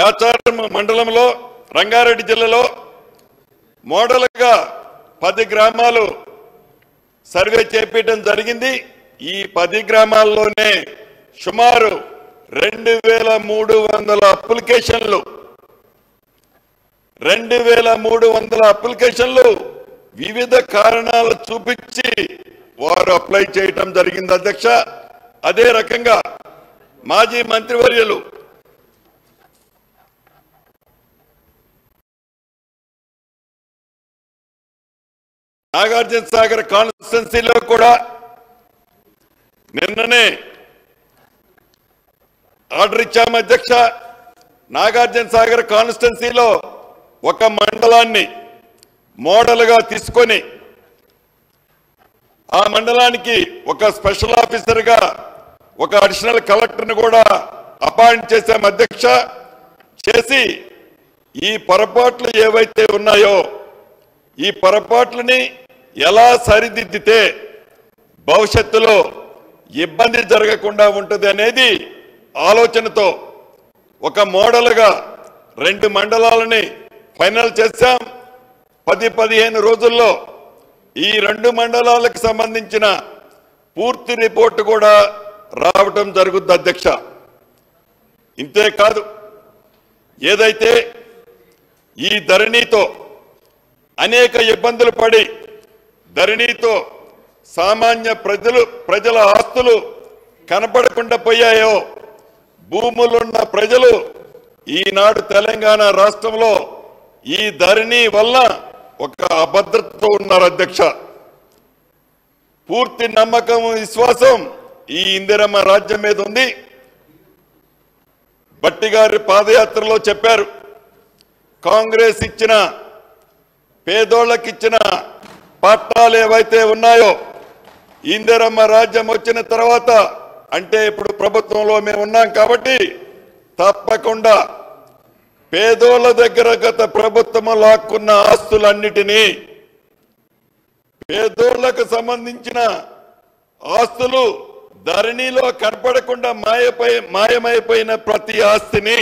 యాచారం మండలంలో రంగారెడ్డి జిల్లాలో మోడల్గా 10 గ్రామాలు సర్వే చేపట్టడం జరిగింది. ఈ 10 గ్రామాల్లోనే సుమారు 2300 అప్లికేషన్లు వివిధ కారణాలు చూపించి వారు అప్లై చేయటం జరిగింది అధ్యక్ష. అదే రకంగా మాజీ మంత్రివర్యులు నాగార్జున సాగర్ కాన్స్టిట్యున్సీలో కూడా నిన్ననే ఆర్డర్ ఇచ్చాము అధ్యక్ష. నాగార్జున సాగర్ కాన్స్టిట్యున్సీలో ఒక మండలాన్ని మోడల్గా తీసుకొని ఆ మండలానికి ఒక స్పెషల్ ఆఫీసర్గా ఒక అడిషనల్ కలెక్టర్ని కూడా అపాయింట్ చేశాము అధ్యక్ష. చేసి ఈ పొరపాట్లు ఏవైతే ఉన్నాయో ఈ పొరపాట్లని ఎలా సరిదిద్దితే భవిష్యత్తులో ఇబ్బంది జరగకుండా ఉంటుంది అనేది ఆలోచనతో ఒక మోడల్గా 2 మండలాలని ఫైనల్ చేశాం. 10-15 రోజుల్లో ఈ 2 మండలాలకు సంబంధించిన పూర్తి రిపోర్టు కూడా రావటం జరుగుతుంది అధ్యక్ష. ఇంతేకాదు, ఏదైతే ఈ ధరణితో అనేక ఇబ్బందులు పడి ధరణితో సామాన్య ప్రజల ఆస్తులు కనపడకుండా పోయాయో, భూములున్న ప్రజలు ఈనాడు తెలంగాణ రాష్ట్రంలో ఈ ధరణి వల్ల ఒక అభద్రతతో ఉన్నారు అధ్యక్ష. పూర్తి నమ్మకం విశ్వాసం ఈ ఇందిరమ్మ రాజ్యం మీద ఉంది. భట్టి గారి పాదయాత్రలో చెప్పారు, కాంగ్రెస్ ఇచ్చిన పేదోళ్ళకి ఇచ్చిన పట్టాలు ఏవైతే ఉన్నాయో ఇందిరమ్మ రాజ్యం వచ్చిన తర్వాత, అంటే ఇప్పుడు ప్రభుత్వంలో మేము ఉన్నాం కాబట్టి తప్పకుండా పేదోళ్ళ దగ్గర గత ప్రభుత్వం లాక్కున్న ఆస్తులన్నిటినీ, పేదోళ్లకు సంబంధించిన ఆస్తులు ధరణిలో కనపడకుండా మాయమైపోయిన ప్రతి ఆస్తిని,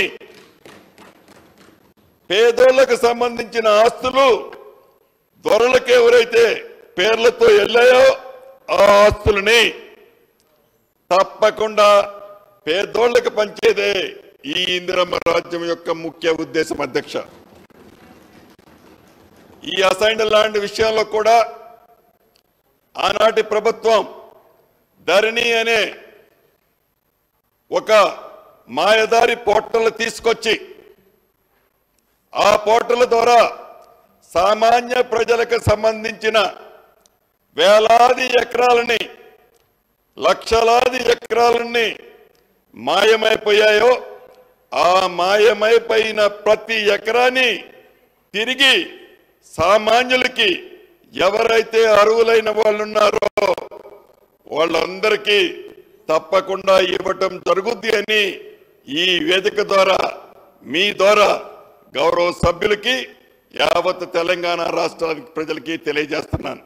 పేదోళ్లకు సంబంధించిన ఆస్తులు దొరలకు ఎవరైతే పేర్లతో వెళ్ళాయో ఆ ఆస్తులని తప్పకుండా పేదోళ్లకు పంచేదే ఈ ఇందిరమ్మ రాజ్యం యొక్క ముఖ్య ఉద్దేశం అధ్యక్ష. ఈ అసైన్డ్ ల్యాండ్ విషయంలో కూడా ఆనాటి ప్రభుత్వం ధరణి అనే ఒక మాయదారి పోర్టల్ తీసుకొచ్చి ఆ పోర్టల్ ద్వారా సామాన్య ప్రజలకు సంబంధించిన వేలాది ఎకరాలని, లక్షలాది ఎకరాలని మాయమైపోయాయో ఆ మాయమైపోయిన ప్రతి ఎకరాన్ని తిరిగి సామాన్యులకి ఎవరైతే అర్హులైన వాళ్ళు ఉన్నారో వాళ్ళందరికీ తప్పకుండా ఇవ్వటం జరుగుద్ది అని ఈ వేదిక ద్వారా మీ ద్వారా గౌరవ సభ్యులకి యావత్ తెలంగాణ రాష్ట్రానికి ప్రజలకి తెలియజేస్తున్నాను.